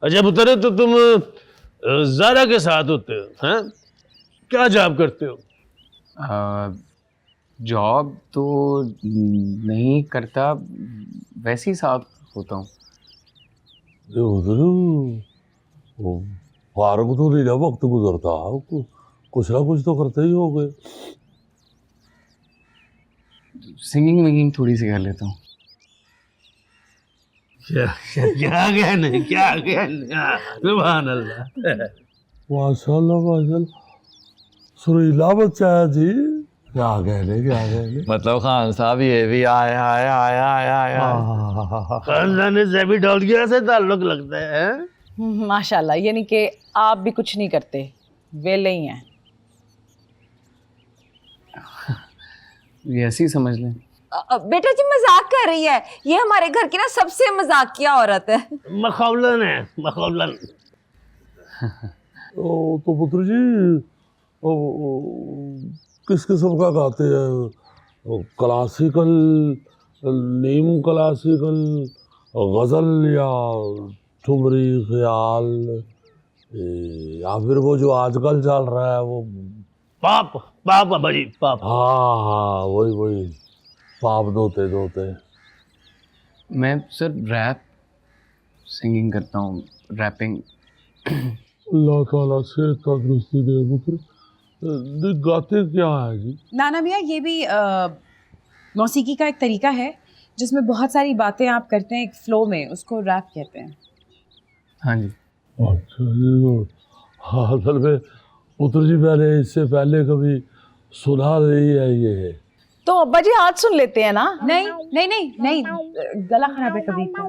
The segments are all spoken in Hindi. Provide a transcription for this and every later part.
अच्छा पुत्र, तो तुम ज़ारा के साथ होते हो, हैं? क्या जॉब करते हो? जॉब तो नहीं करता, वैसे ही साथ होता हूँ। फारूक तो नहीं, वक्त गुजरता कुछ ना कुछ तो करते ही हो गए। सिंगिंग विंगिंग थोड़ी सी कर लेता हूँ। क्या क्या कहने, क्या कहने, सुभान अल्लाह, माशाल्लाह माशाल्लाह, सुरीला बच्चा है जी। क्या कहने, क्या कहने। मतलब खान साहब ये भी आया आया आया आया आया खानदान से भी डॉलगिया से ताल्लुक लगता है। माशाल्लाह, यानी कि आप भी कुछ नहीं करते, वेले ही हैं। ये ऐसे ही समझ लें। बेटा जी मजाक कर रही है, ये हमारे घर की ना सबसे मजाकिया औरत है। मखौलन है, मखौलन। तो पुत्र जी किस किस्म का गाते हैं? क्लासिकल, नीम क्लासिकल, गजल या ठुमरी ख्याल, या फिर वो जो आजकल चल रहा है वो पाप पाप बाबा जी, पाप। हाँ हाँ, वही वही पाप दोते दोते। मैं सर रैप सिंगिंग करता हूँ, रैपिंग। अल्लाह ताला से तंदुरुस्ती दे पुत्र। गाते क्या है जी? नाना मियाँ, ये भी मौसीकी का एक तरीका है जिसमें बहुत सारी बातें आप करते हैं एक फ्लो में, उसको रैप कहते हैं। हाँ जी। अच्छा जी, हाँ असल में पुत्र जी मैंने इससे पहले कभी सुना नहीं है ये। तो अब्बा जी आज सुन लेते हैं ना। नहीं नहीं नहीं नहीं, गला खराब है कभी का।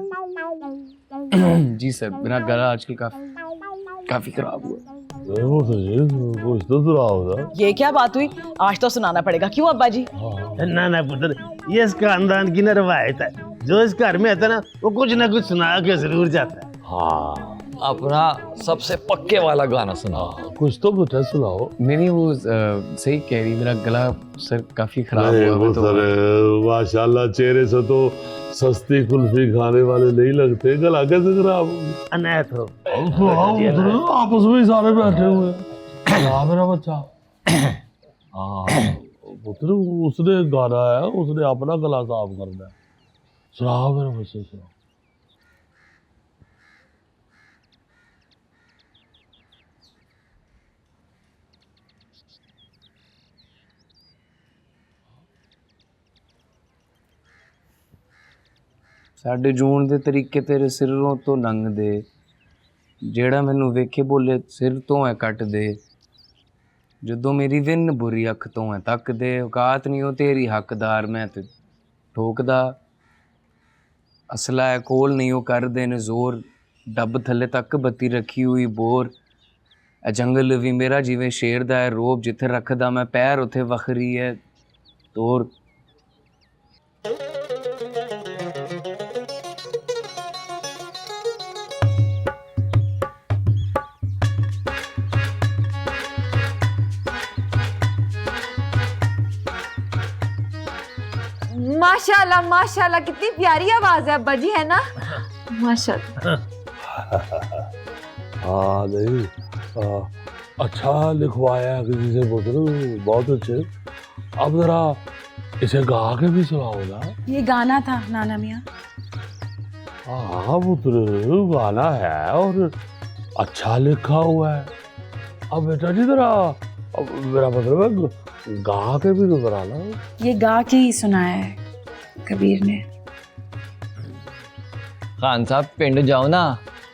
जी सर, मेरा गला आजकल काफी खराब हुआ। कुछ तो सुना होगा। ये क्या बात हुई, आज तो सुनाना पड़ेगा। क्यों अब्बा जी? ना ना पुत्र, ये इस खानदान की ना रवायत है, जो इस घर में आता है ना वो कुछ ना कुछ सुना के जरूर जाता है। हाँ, अपना सबसे पक्के वाला गाना सुना। कुछ तो पुत्र सुनाओ। नहीं वो सही कह रही, मेरा गला सर काफी खराब हुआ है। तो माशाल्लाह चेहरे से तो सस्ती कुल्फी खाने वाले नहीं लगते, गला कैसे खराब हो गया? अनैथ हो। आपस में ही सारे बैठे हुए हैं। मेरा बच्चा। हाँ पुत्र, उसने गाना है, उसने अपना गला साफ करना है। सुनाओ मेरे बच्चे, सुनाओ। ਸਾਡੇ ਜੂਣ ਦੇ ਤਰੀਕੇ ਤੇਰੇ ਸਿਰੋਂ ਤੋਂ ਲੰਘਦੇ, ਜਿਹੜਾ ਮੈਨੂੰ ਵੇਖੇ ਬੋਲੇ ਸਿਰ ਤੋਂ ਐ ਕੱਟ ਦੇ, ਜਦੋਂ ਮੇਰੀ ਵਿੰਨ ਬੁਰੀ ਅੱਖ ਤੋਂ ਐ ਤੱਕਦੇ, ਔਕਾਤ ਨਹੀਂ ਉਹ ਤੇਰੀ ਹੱਕਦਾਰ ਮੈਂ ਤੇ ਠੋਕਦਾ, ਅਸਲਾ ਐ ਕੋਲ ਨਹੀਂ ਉਹ ਕਰਦੇ ਨੇ ਜ਼ੋਰ, ਡੱਬ ਥੱਲੇ ਤੱਕ ਬੱਤੀ ਰੱਖੀ ਹੋਈ ਬੋਰ, ਐ ਜੰਗਲ ਵੀ ਮੇਰਾ ਜਿਵੇਂ ਸ਼ੇਰ ਦਾ ਹੈ ਰੋਬ, ਜਿੱਥੇ ਰੱਖਦਾ ਮੈਂ ਪੈਰ ਉੱਥੇ ਵੱਖਰੀ ਹੈ ਤੋਰ। माशाल्लाह माशाल्लाह, कितनी प्यारी आवाज है अब्बा जी, है ना? माशाल्लाह। हाँ नहीं, अच्छा लिखवाया किसी से पुत्र, बहुत अच्छे। अब जरा इसे गा के भी सुनाओ ना। ये गाना था नाना मियाँ। हाँ पुत्र, गाना है और अच्छा लिखा हुआ है। अब बेटा जी जरा, अब मेरा मतलब है गा के भी तो कराना। ये गा के ही सुनाया है कबीर ने। खान साहब पिंड जाओ ना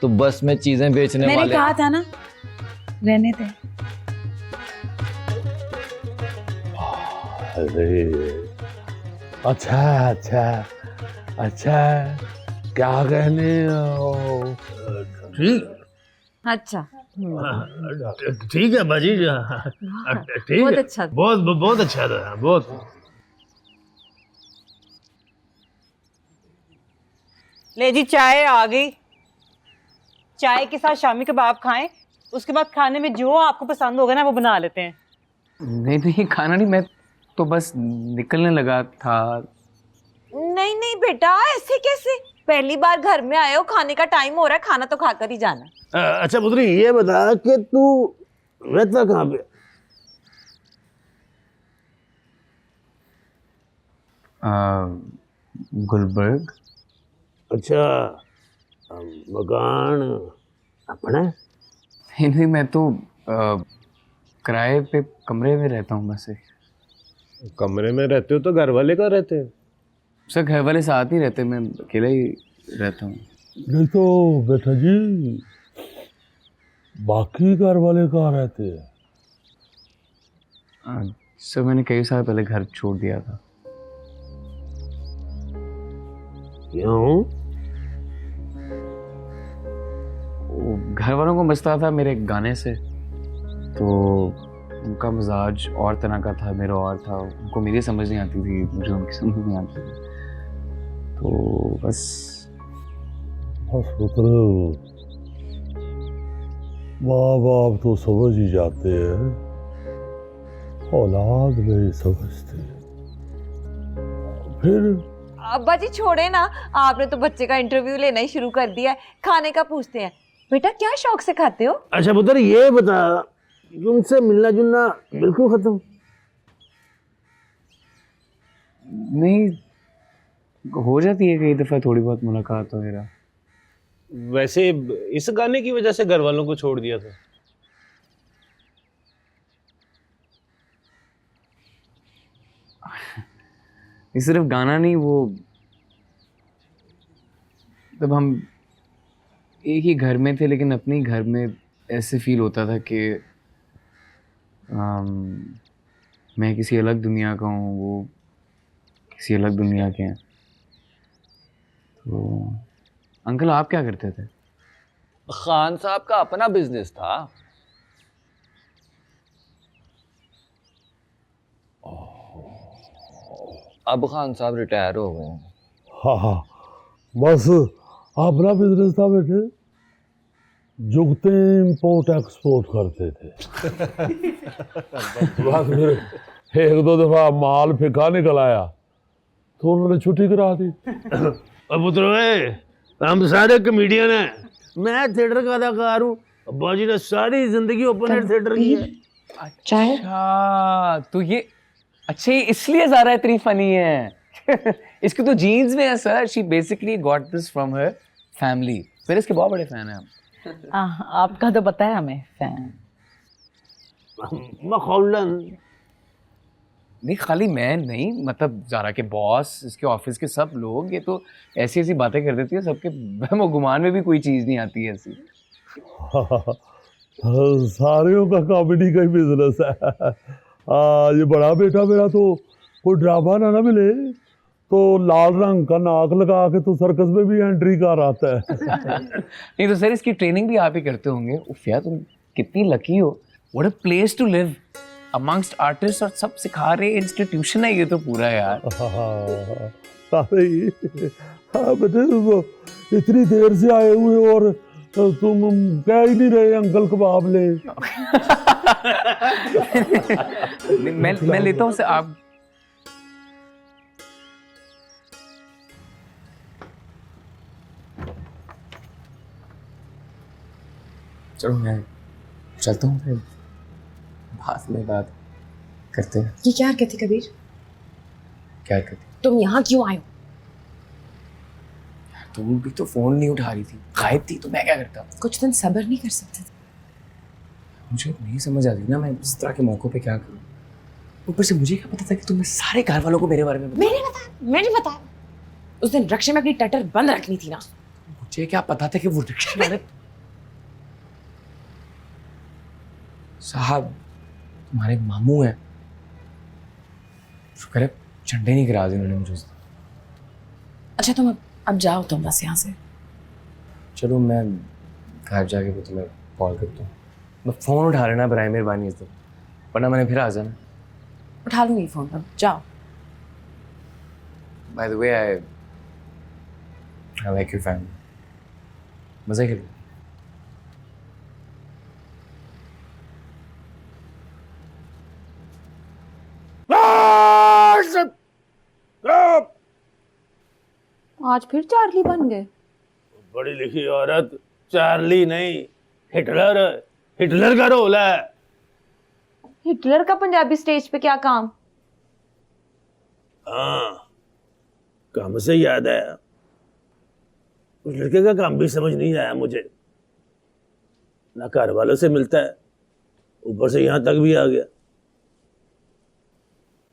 तो बस में चीजें बेचने मैंने वाले। कहा था ना, रहने दे। अरे अच्छा अच्छा अच्छा, क्या कहने। ठीक, अच्छा ठीक है बाजी, ठीक बहुत है, अच्छा। बहुत बहुत अच्छा था, बहुत। ले जी, चाय आ गई। चाय के साथ शामी कबाब खाएं, उसके बाद खाने में जो आपको पसंद होगा ना वो बना लेते हैं। नहीं खाना नहीं, मैं तो बस निकलने लगा था। नहीं नहीं बेटा, ऐसे कैसे? पहली बार घर में आए हो, खाने का टाइम हो रहा है, खाना तो खाकर ही जाना। अच्छा पुत्री ये बता कि तू रहता कहाँ पे? गुलबर्ग। अच्छा मकान अपना है? नहीं, मैं तो किराए पे कमरे में रहता हूँ बस। कमरे में रहते हो तो घर वाले कहाँ रहते हैं? सर घर वाले साथ ही रहते, मैं अकेला ही रहता हूँ। नहीं तो बेटा जी बाकी घर वाले कहाँ रहते हैं? सर मैंने कई साल पहले घर छोड़ दिया था। क्यों? वो घर वालों को मचता था मेरे गाने से, तो उनका मिजाज और तरह का था, मेरा और था। उनको मेरी समझ नहीं आती थी, मुझे उनकी समझ नहीं आती थी, तो बस पुत्र माँ बाप तो समझ ही जाते हैं, औलाद नहीं समझते। फिर अब्बा जी छोड़े ना, आपने तो बच्चे का इंटरव्यू लेना ही शुरू कर दिया है। खाने का पूछते हैं, बेटा क्या शौक से खाते हो? अच्छा पुत्र ये बता तुमसे मिलना जुलना बिल्कुल खत्म? नहीं, हो जाती है कई दफ़ा थोड़ी बहुत मुलाकात वगैरह। वैसे इस गाने की वजह से घर वालों को छोड़ दिया था? ये सिर्फ गाना नहीं, वो तब हम एक ही घर में थे, लेकिन अपने ही घर में ऐसे फील होता था कि मैं किसी अलग दुनिया का हूँ, वो किसी अलग दुनिया के हैं। तो अंकल आप क्या करते थे? खान साहब का अपना बिजनेस था। अब खान साहब रिटायर हो गए हैं। हाँ हाँ बस अपना बिजनेस था बेटे, जुगते इंपोर्ट एक्सपोर्ट करते थे। बस फिर एक दो दफा माल फिका निकल आया तो उन्होंने छुट्टी करा दी। अब पुत्र हम सारे कमेडियन हैं, मैं थिएटर का अदाकार हूँ, अब्बा जी ने सारी जिंदगी ओपन एयर थिएटर की है। अच्छा तो ये अच्छा ये इसलिए ज़ारा इतनी फनी है। इसकी तो जीन्स में है sir. She basically got this from her family. फिर इसके बहुत बड़े फैन हैं हम। आपका तो पता है हमें फैन। मखौलन नहीं, खाली मैं नहीं, मतलब ज़ारा के बॉस, इसके ऑफिस के सब लोग, ये तो ऐसी ऐसी बातें कर देती है, सबके वहम और गुमान में भी कोई चीज़ नहीं आती है ऐसी। सारियों का कॉमेडी का ही बिजनेस है। ये बड़ा बेटा मेरा तो कोई ड्रामा ना मिले तो लाल रंग का नाक लगा के तो सर्कस में भी एंट्री कर आता है। नहीं तो सर इसकी ट्रेनिंग भी आप ही करते होंगे। उफ यार तुम कितनी लकी हो। What a place to live amongst artist, और सब सिखा रहे इंस्टीट्यूशन है ये तो पूरा यार। सारे ही हाँ बेटे तुम इतनी देर से आए हुए और तुम कह ही नहीं रहे अंकल कबाब ले। मैं लेता हूँ आप। चलो मैं चलता हूँ, फिर बाद में बात करते हैं। ये क्या हरकत थी कबीर? क्या करते? तुम यहाँ क्यों आए हो? तुम भी तो फोन नहीं उठा रही थी, गायब थी, तो मैं क्या करता? कुछ दिन सब्र नहीं कर सकते थे? मुझे नहीं समझ आती ना मैं इस तरह के मौकों पे क्या करूं। ऊपर से मुझे क्या पता था कि तुमने सारे घर वालों को मेरे बारे में मैंने बताया उस दिन रक्षा में अपनी टटर बंद रखनी थी ना। मुझे क्या पता था कि वो रिक्शा वाले साहब तुम्हारे मामू हैं। शुक्र है झंडे नहीं गिरा दिए उन्होंने मुझे उस दिन। अच्छा तुम अब जाओ तुम बस यहाँ से। चलो मैं घर जाके वो तुम्हें कॉल करता हूँ। मैं फ़ोन उठा लेना बराए मेहरबानी इस दिन, वरना मैंने फिर आ जाना। उठा लूंगी फोन, अब जाओ। By the way I like your family. मज़े के लिए। आज फिर चार्ली बन गए? बड़ी लिखी औरत चार्ली नहीं, हिटलर, हिटलर का रोल है। हिटलर का पंजाबी स्टेज पे क्या काम? हाँ, काम से याद आया, उस लड़के का काम भी समझ नहीं आया मुझे। ना घर वालों से मिलता है, ऊपर से यहाँ तक भी आ गया।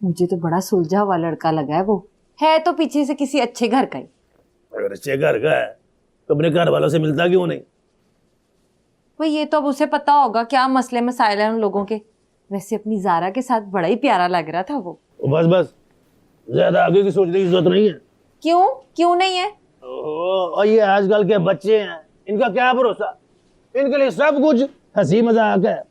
मुझे तो बड़ा सुलझा हुआ लड़का लगा है वो। है तो पीछे से किसी अच्छे घर का ही। अगर अच्छे घर का है तो अपने घर वालों से मिलता क्यों नहीं? भाई ये तो अब उसे पता होगा क्या मसले मसाइल हैं उन लोगों के। वैसे अपनी जारा के साथ बड़ा ही प्यारा लग रहा था वो। बस बस, ज्यादा आगे की सोचने की जरूरत नहीं है। क्यों क्यों नहीं है? और ये आजकल के बच्चे हैं, इनका क्या भरोसा। इनके लिए सब कुछ हंसी मजाक है।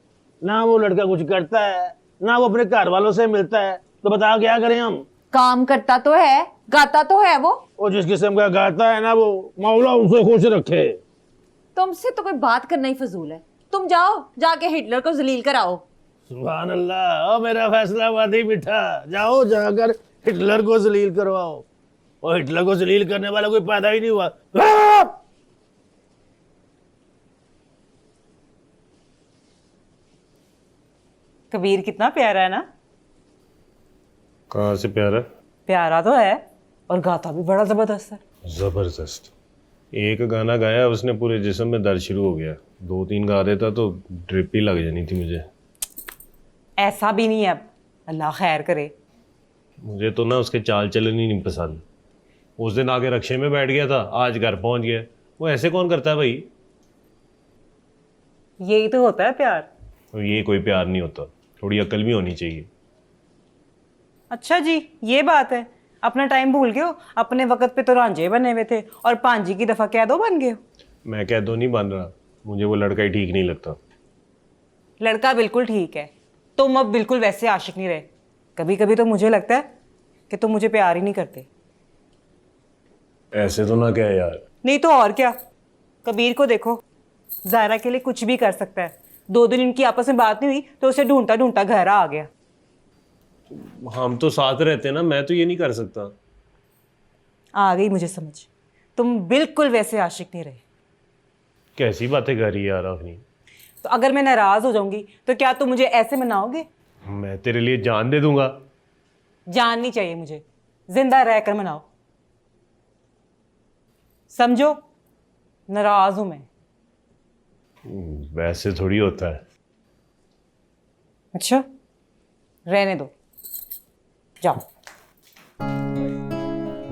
ना वो लड़का कुछ करता है, ना वो अपने घर वालों से मिलता है। तो बताओ क्या करें हम? काम करता तो है, गाता तो है वो। और जिस किस्म का गाता है ना वो, मौला उसे खुश रखे। तुमसे तो कोई बात करना ही फजूल है। तुम जाओ, जाके हिटलर को जलील कराओ। सुभान अल्लाह, ओ मेरा फैसला वादी मिठा। जाओ जाकर हिटलर को जलील करवाओ। और हिटलर को जलील करने वाला कोई पैदा ही नहीं हुआ। कबीर कितना प्यारा है ना? कहाँ से प्यारा? प्यारा तो है और गाता भी बड़ा जबरदस्त है। जबरदस्त। एक गाना गाया उसने, पूरे जिस्म में दर्द शुरू हो गया। 2-3 गा देता तो ड्रिप ही लग जानी थी मुझे। ऐसा भी नहीं है, अब अल्लाह खैर करे। मुझे तो ना उसके चाल चलन ही नहीं पसंद। उस दिन आगे रक्शे में बैठ गया था, आज घर पहुंच गया। वो ऐसे कौन करता है भाई? यही तो होता है प्यार। तो ये कोई प्यार नहीं होता, थोड़ी अकल भी होनी चाहिए। अच्छा जी, ये बात है। अपना टाइम भूल गए हो। अपने वक्त पे तो रांझे बने हुए थे और पांजी की दफा कह दो बन गए हो। मैं कह दो नहीं बन रहा, मुझे वो लड़का ही ठीक नहीं लगता। लड़का बिल्कुल ठीक है, तुम अब बिल्कुल वैसे आशिक नहीं रहे। कभी कभी तो मुझे लगता है कि तुम मुझे प्यार ही नहीं करते। ऐसे तो ना कह यार। नहीं तो और क्या। कबीर को देखो, जायरा के लिए कुछ भी कर सकता है। 2 दिन इनकी आपस में बात नहीं हुई तो उसे ढूंढता ढूंढता घर आ गया। हम तो साथ रहते हैं ना, मैं तो ये नहीं कर सकता। आ गई मुझे समझ, तुम बिल्कुल वैसे आशिक नहीं रहे। कैसी बातें कर रही है यार अपनी। तो अगर मैं नाराज हो जाऊंगी तो क्या तुम मुझे ऐसे मनाओगे? मैं तेरे लिए जान दे दूंगा। जान नहीं चाहिए मुझे, जिंदा रहकर मनाओ। समझो, नाराज हूं मैं। वैसे थोड़ी होता है। अच्छा, रहने दो, जाओ।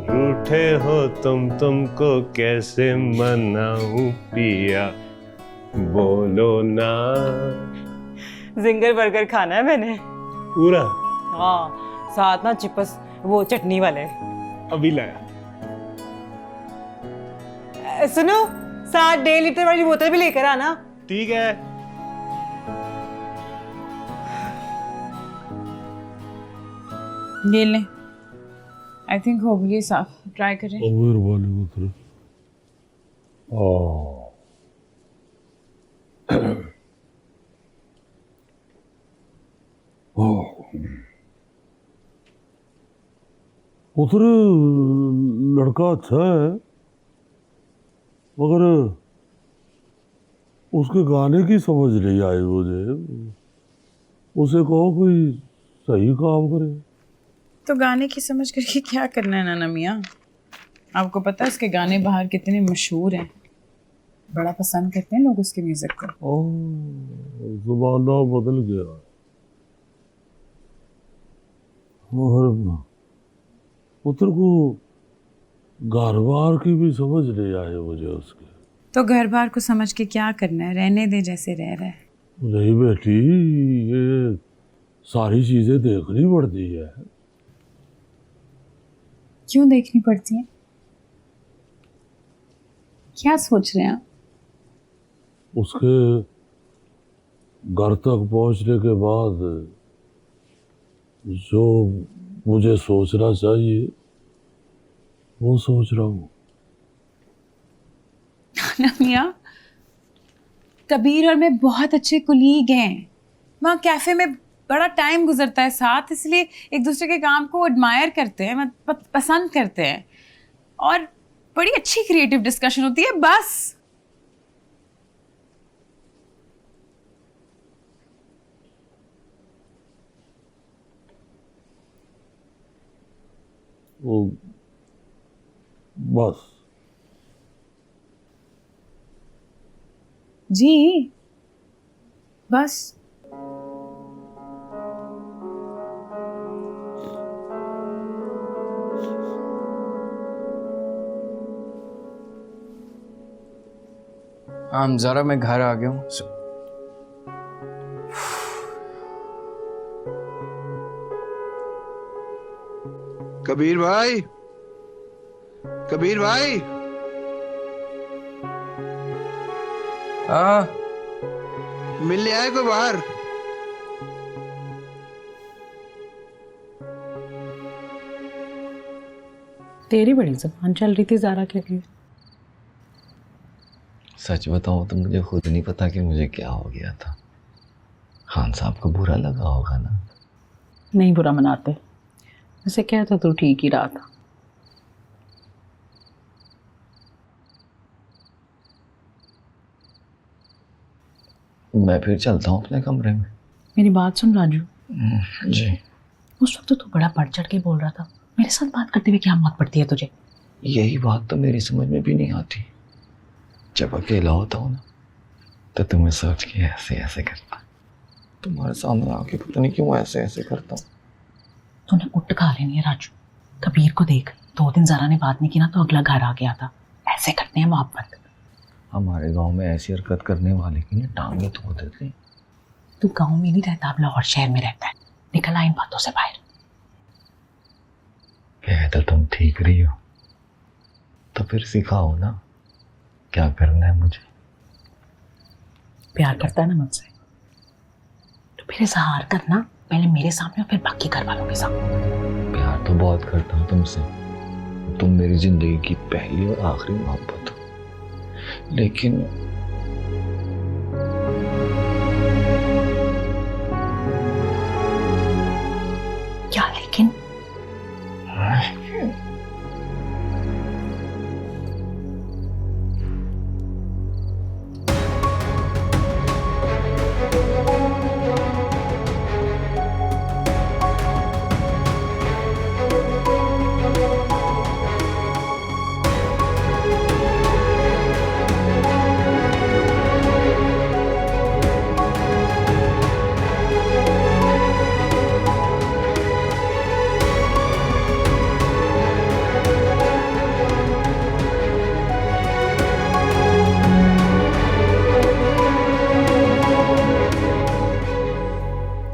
रूठे हो तुमको कैसे मनाऊं पिया, बोलो ना। जिंगर बर्गर खाना है मैंने। पूरा? हाँ, साथ ना चिप्स वो चटनी वाले। अभी लाया। सुनो, साथ 1.5 लीटर वाली बोतल भी लेकर आना। ठीक है। ये लें, आई थिंक हो गई साफ। ट्राई करें। मेहरबानी उतरे। उतरे लड़का अच्छा है, मगर उसके गाने की समझ नहीं आई मुझे। उसे कहो कोई सही काम करे। तो गाने की समझ करके क्या करना है नाना मियाँ? आपको पता है उसके गाने बाहर कितने मशहूर हैं, बड़ा पसंद करते हैं लोग उसके म्यूजिक को। ज़माना बदल गया और पुत्र को घर बार की भी समझ नहीं आई मुझे उसके। तो घर बार को समझ के क्या करना है, रहने दे जैसे रह रहा है। नहीं बेटी, ये सारी चीजें देखनी पड़ती है। क्यों देखनी पड़ती है? क्या सोच रहे हैं आप? उसके घर तक पहुंचने के बाद जो मुझे सोचना चाहिए वो सोच रहा हूँ। मियाँ, कबीर और मैं बहुत अच्छे कुलीग हैं। वहाँ कैफे में बड़ा टाइम गुजरता है साथ, इसलिए एक दूसरे के काम को एडमायर करते हैं, पसंद करते हैं। और बड़ी अच्छी क्रिएटिव डिस्कशन होती है बस। वो बस। जी बस। हाँ ज़रा मैं घर आ गया हूँ। कबीर भाई, कबीर भाई, मिलने आए कोई बाहर? तेरी बड़ी जुबान चल रही थी ज़ारा के लिए। सच बताऊं तो मुझे खुद नहीं पता कि मुझे क्या हो गया था। खान साहब को बुरा लगा होगा ना? नहीं बुरा मनाते, वैसे क्या था, तू ठीक ही रहा था। मैं फिर चलता हूँ अपने कमरे में। मेरी बात सुन राजू, जी। उस वक्त तो तू बड़ा बढ़ चढ़ के बोल रहा था, मेरे साथ बात करते हुए क्या मौत पड़ती है तुझे? यही बात तो मेरी समझ में भी नहीं आती। जब अकेला होता हूँ ना तो तुम्हें सोच के ऐसे ऐसे करता, तुम्हारे सामने आके पता नहीं क्यों ऐसे ऐसे करता हूँ। तूने कुट खा लेनी है राजू। कबीर को देख, 2 दिन ज़ारा ने बात नहीं की ना तो अगला घर आ गया था। ऐसे करते हैं मोहब्बत। हमारे गांव में ऐसी हरकत करने वाले की ना टांगे तोड़ देते। तू गांव में नहीं रहता, अब लाहौर शहर में रहता है। निकल आ इन बातों से बाहर। कह तो तुम ठीक रही हो, तो फिर सिखाओ ना क्या करना है मुझे। प्यार करता है ना मुझसे तो फिर इजहार करना, पहले मेरे सामने और फिर बाकी घर वालों के सामने। प्यार तो बहुत करता हूँ तुमसे, तुम मेरी जिंदगी की पहली और आखिरी मोहब्बत हो। लेकिन क्या लेकिन?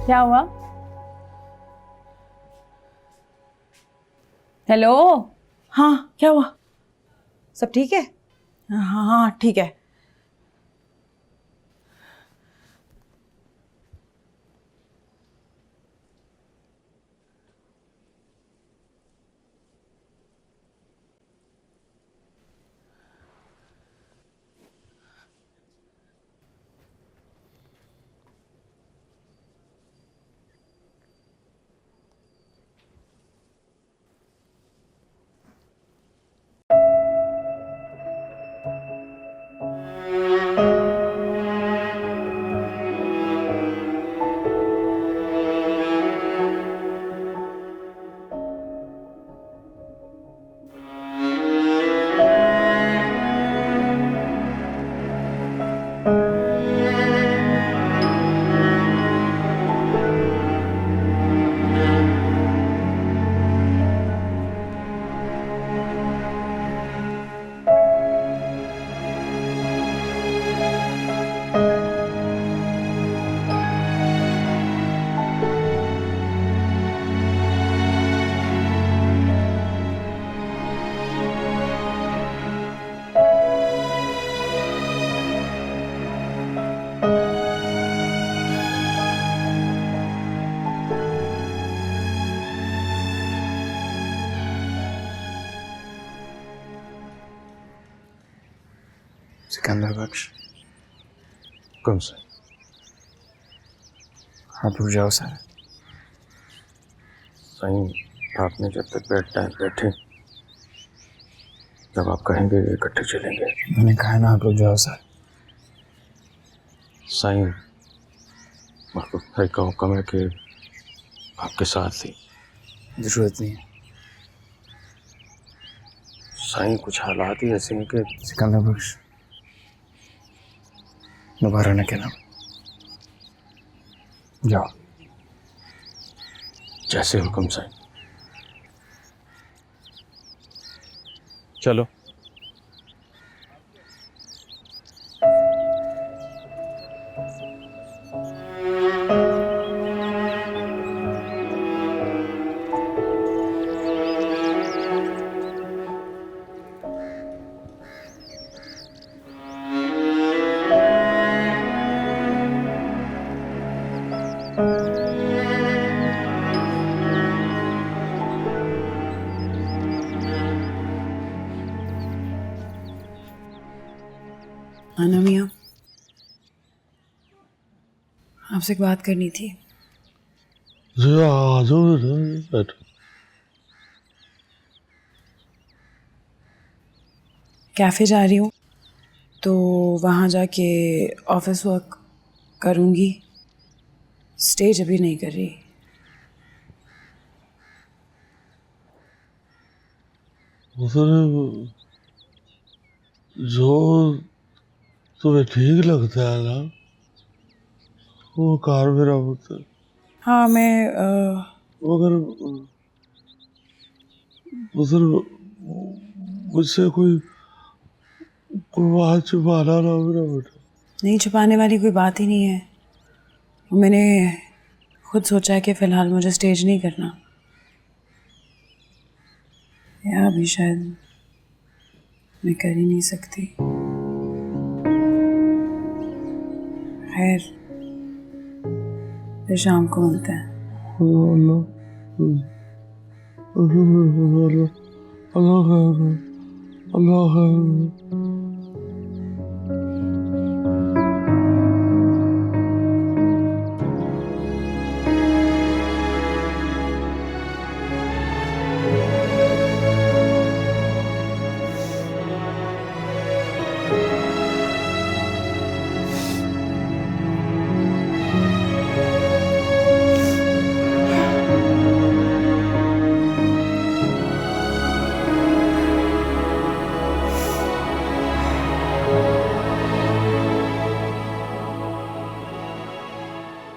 क्या हुआ? हेलो। हाँ क्या हुआ? सब ठीक है? हाँ हाँ ठीक है। सिकंदर बख्श। कौन सा? आप रुक जाओ सर। सही, आपने जब तक बैठा है बैठे। जब आप कहेंगे इकट्ठे चलेंगे। मैंने कहा ना आप रुक जाओ सर। साईं महबूब का हुक्म है कि आपके साथ ही। जरूरत नहीं है साईं, कुछ हालात ही ऐसे हैं कि सिकंदर बख्श, दोबारा न कहना। जाओ। जैसे हुक्म साईं। चलो। आना मियाँ, आपसे एक बात करनी थी। जी आ जाओ बैठो। कैफ़े जा रही हूँ तो वहाँ जाके ऑफिस वर्क करूँगी। स्टेज अभी नहीं कर रही। उसने जो तुम्हें ठीक लगता है ना वो कार मेरा होता है। हाँ मैं मगर उधर मुझसे कोई बात छुपाना ना मेरा बेटा। नहीं, छुपाने वाली कोई बात ही नहीं है। मैंने खुद सोचा है कि फ़िलहाल मुझे स्टेज नहीं करना, या अभी शायद मैं कर ही नहीं सकती। खैर, फिर शाम को मिलते हैं। अल्लाह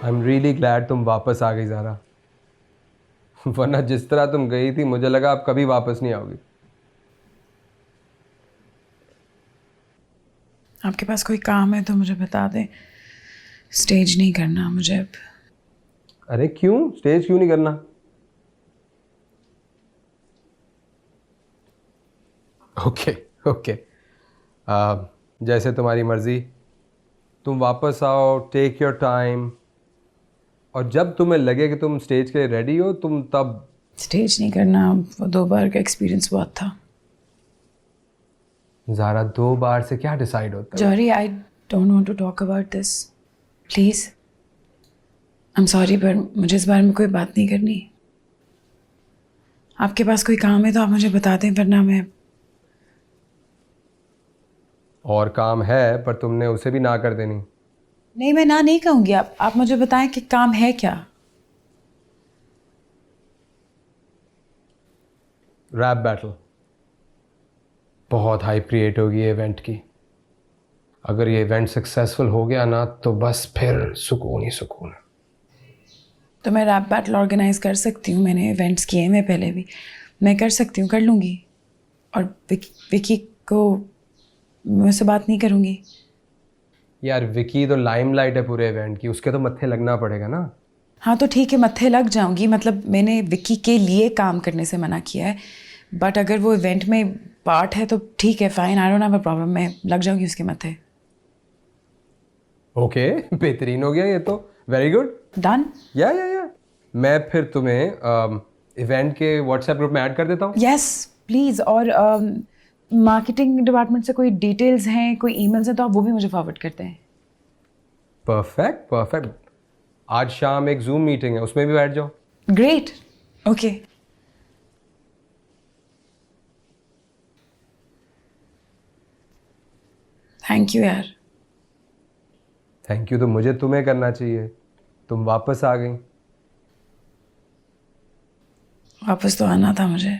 आई एम रियली ग्लैड तुम वापस आ गई ज़ारा, वरना जिस तरह तुम गई थी मुझे लगा आप कभी वापस नहीं आओगी। आपके पास कोई काम है तो मुझे बता दें। स्टेज नहीं करना मुझे अब। अरे क्यों, स्टेज क्यों नहीं करना? ओके ओके, जैसे तुम्हारी मर्ज़ी। तुम वापस आओ, टेक योर टाइम, और जब तुम्हें लगे कि तुम स्टेज के लिए रेडी हो तुम तब। स्टेज नहीं करना, वो 2 बार का एक्सपीरियंस बहुत था। ज़ारा 2 बार से क्या डिसाइड होता है? Sorry, I don't want to talk about this please. I am sorry, पर मुझे इस बारे में कोई बात नहीं करनी। आपके पास कोई काम है तो आप मुझे बता दें, वरना मैं। और काम है पर तुमने उसे भी ना कर देनी। नहीं, मैं ना नहीं कहूँगी। आप मुझे बताएं कि काम है क्या। रैप बैटल बहुत हाइप क्रिएट होगी ये इवेंट की। अगर ये इवेंट सक्सेसफुल हो गया ना तो बस फिर सुकून ही सुकून है। तो मैं रैप बैटल ऑर्गेनाइज कर सकती हूँ, मैंने इवेंट्स किए मैं पहले भी। मैं कर सकती हूँ, कर लूँगी। और विकी को मैं उससे बात नहीं करूँगी। यार विकी तो लाइमलाइट है पूरे इवेंट की, उसके तो मत्थे लगना पड़ेगा ना। हाँ तो ठीक है, मत्थे लग जाऊंगी। मतलब मैंने विकी के लिए काम करने से मना किया है, बट अगर वो इवेंट में पार्ट है तो ठीक है, fine, I don't have a problem. मैं लग जाऊंगी उसके मत्थे। ओके, बेहतरीन हो गया ये तो, वेरी गुड, डन। या मैं फिर तुम्हें इवेंट के व्हाट्सएप ग्रुप में ऐड कर देता हूँ। Yes please. और मार्केटिंग डिपार्टमेंट से कोई डिटेल्स हैं, कोई ईमेल्स हैं तो आप वो भी मुझे फॉरवर्ड करते हैं। Perfect perfect. आज शाम एक जूम मीटिंग है, उसमें भी बैठ जाओ। Great, okay. थैंक यू यार। थैंक यू तो मुझे तुम्हें करना चाहिए, तुम वापस आ गई। वापस तो आना था मुझे।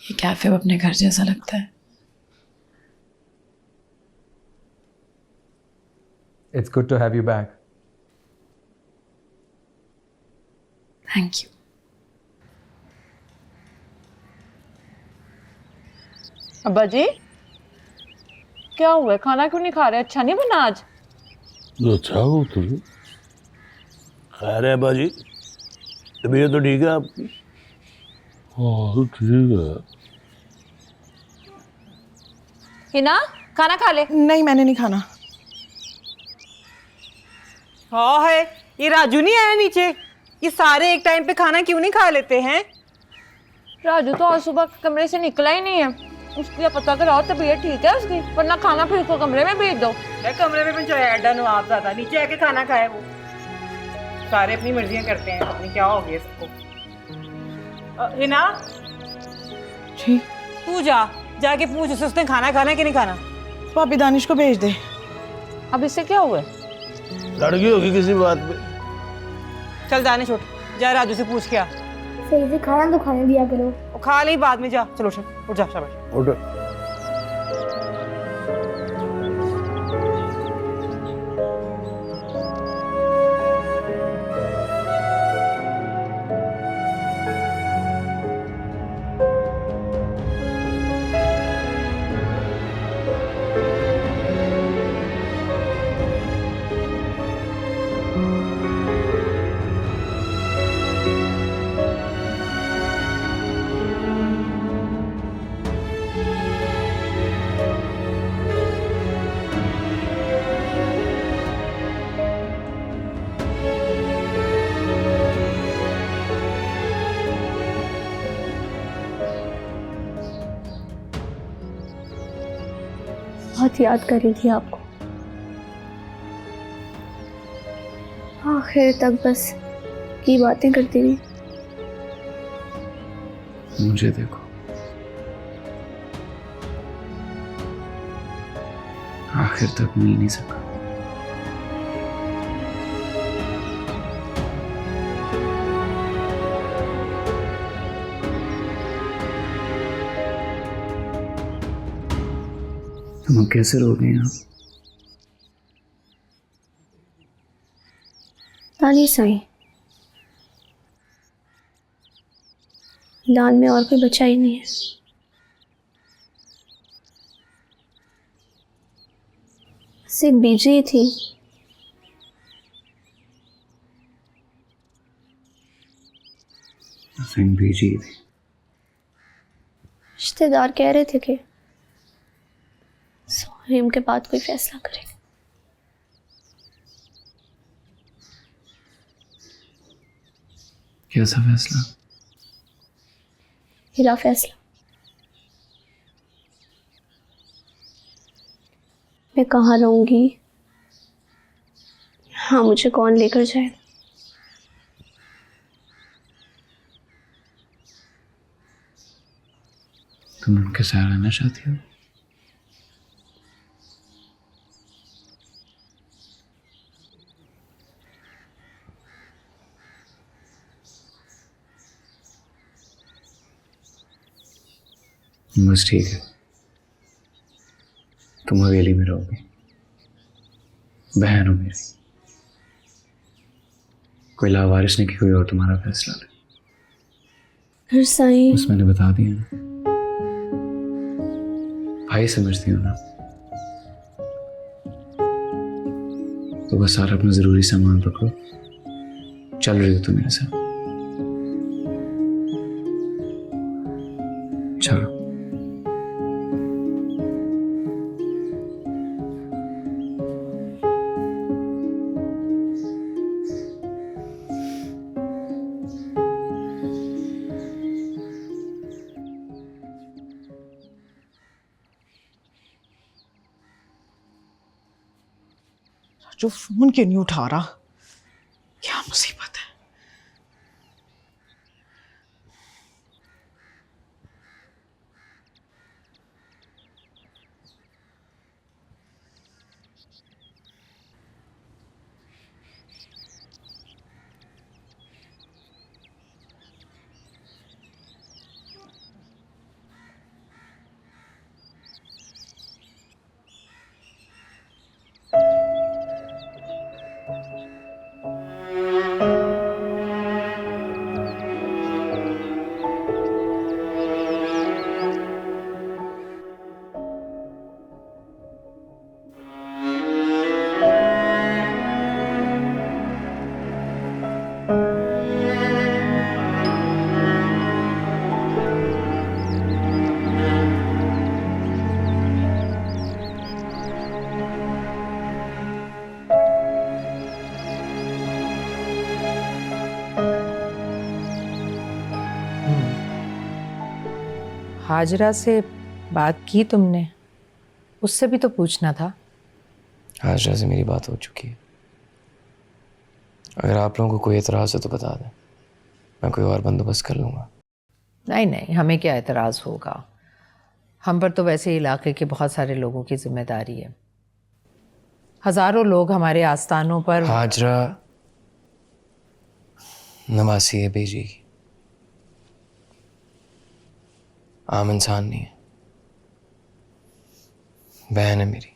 ये कैफे अब अपने घर जैसा लगता है। It's good to have you back. Thank you. अब्बा जी क्या हुआ है? खाना क्यों नहीं खा रहे? अच्छा नहीं बना आज? जो अच्छा हो तुझे। खैर है बाजी, तबीयत तो ठीक है आपकी? हाँ तो ठीक है। हिना खाना खा ले। नहीं मैंने नहीं खाना। हाँ है, ये राजू नहीं आया नीचे? ये सारे एक टाइम पे खाना क्यों नहीं खा लेते हैं? राजू तो आज सुबह कमरे से निकला ही नहीं है। उसके लिए पता कराओ तबीयत ठीक है उसकी, वरना खाना फिर उसको कमरे में भेज दो। कमरे में पंचाया अड्डा नवाब ज़्यादा, नीचे आके खाना खाए वो। सारे अपनी मर्जियां करते हैं, अपनी क्या हो गया सबको। हिना जी तू जाके पूछ उसने खाना खाना है कि नहीं खाना। भाभी दानिश को भेज दे। अब इससे क्या हुआ? लड़की होगी किसी बात पे। चल जाने छोड़, जा राजू से पूछ के आ। सही से खाना तो खाने दिया करो। वो खा ली बाद में, जा चलो उठ जा शाबाश। उठ। बहुत याद कर रही थी आपको। आखिर तक बस की बातें करती रही। मुझे देखो, आखिर तक मिल नहीं सका। तुम कैसे रो गए आप? तानीश आई, लान में और कोई बच्चा ही नहीं है। सिर्फ बीजी ही थी। नथिंग बीजी थी। रिश्तेदार कह रहे थे कि सोहरीम के बाद कोई फैसला करेंगे। कैसा फैसला? हिरा फैसला। मैं कहाँ रहूंगी, हाँ मुझे कौन लेकर जाए। तुम उनके साथ रहना चाहती हो? बस ठीक है, तुम हवेली में रहोगे, बहन हो मेरी। कोई लावारिस नहीं कि कोई और तुम्हारा फैसला ले। फिर साईं बस मैंने बता दिया ना, भाई समझती हो ना, तो बस सारा अपना जरूरी सामान पकड़ो, चल रही हो तुम मेरे साथ। चलो। जो फोन क्यों नहीं उठा रहा? क्या मुसीबत है? हाजरा से बात की तुमने? उससे भी तो पूछना था। हाजरा से मेरी बात हो चुकी है। अगर आप लोगों को कोई एतराज़ है तो बता दें, मैं कोई और बंदोबस्त कर लूँगा। नहीं नहीं, हमें क्या एतराज़ होगा। हम पर तो वैसे इलाके के बहुत सारे लोगों की जिम्मेदारी है। हज़ारों लोग हमारे आस्थानों पर। हाजरा नवासी है बेजी की, आम इंसान नहीं है, बहन है मेरी।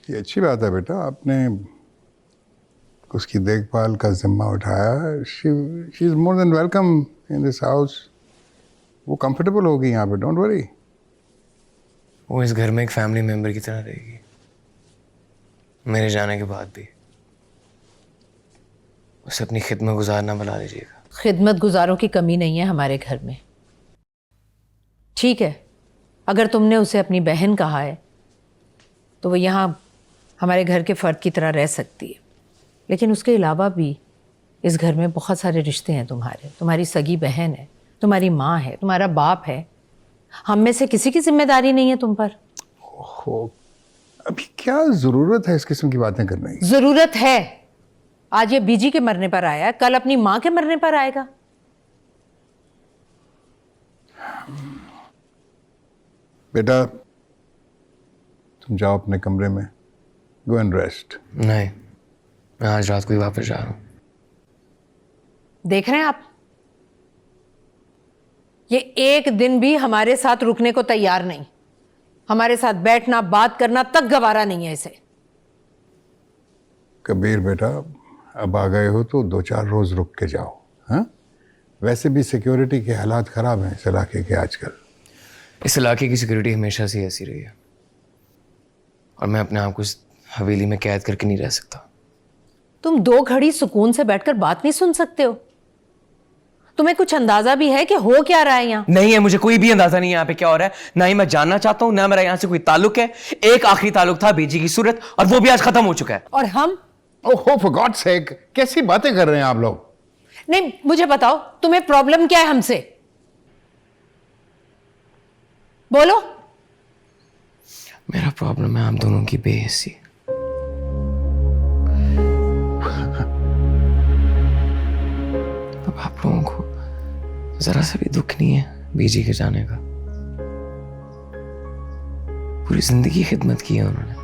ये अच्छी बात है बेटा, आपने उसकी देखभाल का जिम्मा उठाया। She is more than welcome in this house. वो कंफर्टेबल होगी यहाँ पे, डोंट वरी। वो इस घर में एक फैमिली मेंबर की तरह रहेगी, मेरे जाने के बाद भी। उसे अपनी खिदमत गुजार ना बना लीजिएगा। खिदमत गुजारों की कमी नहीं है हमारे घर में। ठीक है, अगर तुमने उसे अपनी बहन कहा है तो वो यहाँ हमारे घर के फ़र्द की तरह रह सकती है, लेकिन उसके अलावा भी इस घर में बहुत सारे रिश्ते हैं तुम्हारे। तुम्हारी सगी बहन है, तुम्हारी माँ है, तुम्हारा बाप है। हम में से किसी की जिम्मेदारी नहीं है तुम पर। ओहो, अभी क्या ज़रूरत है इस किस्म की बातें करने की? ज़रूरत है। आज ये बीजी के मरने पर आया है, कल अपनी माँ के मरने पर आएगा। बेटा तुम जाओ अपने कमरे में, गो एंड रेस्ट। नहीं, मैं आज रात को ही वापस जा रहा हूँ। देख रहे हैं आप, ये एक दिन भी हमारे साथ रुकने को तैयार नहीं। हमारे साथ बैठना बात करना तक गवारा नहीं है इसे। कबीर बेटा, अब आ गए हो तो 2-4 रोज रुक के जाओ। हाँ, वैसे भी सिक्योरिटी के हालात खराब हैं इस इलाके के आजकल। इस इलाके की सिक्योरिटी हमेशा से ऐसी रही है, और मैं अपने आप को इस हवेली में कैद करके नहीं रह सकता। तुम 2 घड़ी सुकून से बैठकर बात नहीं सुन सकते हो? तुम्हें कुछ अंदाजा भी है कि हो क्या रहा है यहाँ? नहीं है, मुझे कोई भी अंदाजा नहीं है यहाँ पे क्या हो रहा है। ना ही मैं जानना चाहता हूँ, ना मेरा यहाँ से कोई ताल्लुक है। एक आखिरी ताल्लुक था बीजी की सूरत, और वो भी आज खत्म हो चुका है। और हम? ओहो, फॉर गॉड सेक, कैसी बातें कर रहे हैं आप लोग? नहीं, मुझे बताओ तुम्हें प्रॉब्लम क्या है हमसे? बोलो। मेरा प्रॉब्लम है हम दोनों की बेइज्जती। अब आप लोगों को जरा सा भी दुख नहीं है बीजी के जाने का? पूरी जिंदगी खिदमत की है उन्होंने,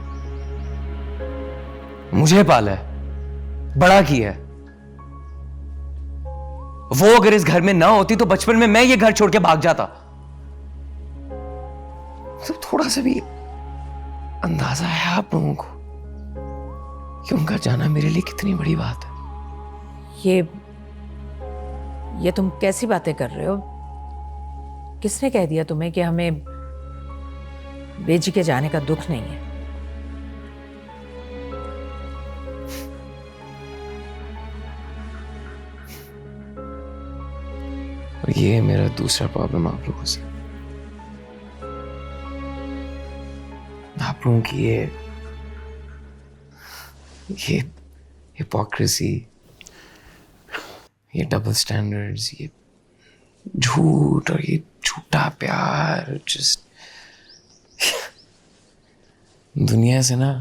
मुझे पाला है, बड़ा किया है। वो अगर इस घर में ना होती तो बचपन में मैं ये घर छोड़ के भाग जाता। तो थोड़ा सा भी अंदाजा है आप लोगों को कि उनका जाना मेरे लिए कितनी बड़ी बात है? ये तुम कैसी बातें कर रहे हो? किसने कह दिया तुम्हें कि हमें बेजी के जाने का दुख नहीं है? और ये है मेरा दूसरा प्रॉब्लम आप लोगों से। आप लोगों की ये हिपोक्रेसी, ये डबल स्टैंडर्ड्स, ये झूठ और ये झूठा प्यार, जस्ट दुनिया से ना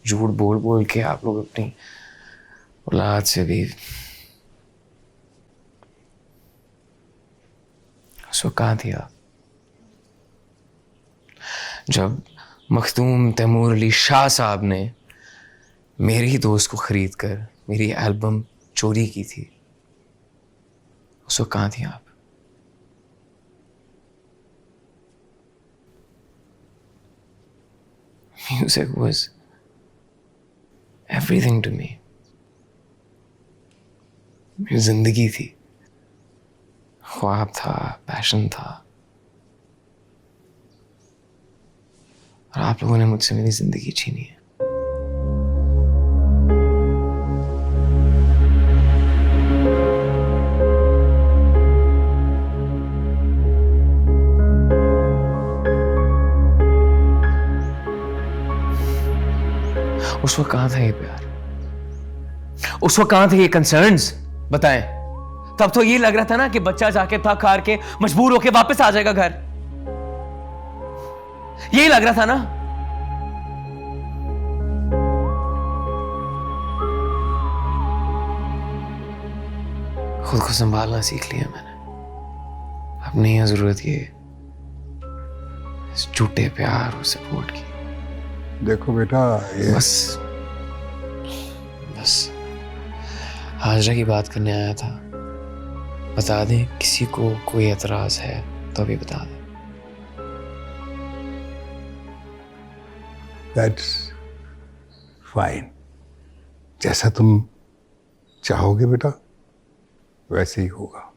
झूठ बोल बोल के आप लोग अपनी औलाद से भी। सो कहाँ थी आप जब मखदूम तैमूर अली शाह साहब ने मेरे ही दोस्त को खरीद कर मेरी एल्बम चोरी की थी? उस वक्त कहाँ थी आप? Music was everything to me. मेरी जिंदगी थी, ख्वाब था, पैशन था, और आप लोगों ने मुझसे मेरी जिंदगी छीनी है। उस वक्त कहाँ था ये प्यार? उस वक्त कहां थे ये कंसर्न्स बताएं? तब तो ये लग रहा था ना कि बच्चा जाके थक हार के मजबूर होके वापस आ जाएगा घर, यही लग रहा था ना। खुद को संभालना सीख लिया मैंने। अब नहीं है जरूरत ये इस झूठे प्यार और सपोर्ट की। देखो बेटा, ये बस हाजरा की बात करने आया था। बता दें किसी को कोई एतराज है तो अभी बता दें। That's fine. जैसा तुम चाहोगे बेटा वैसे ही होगा।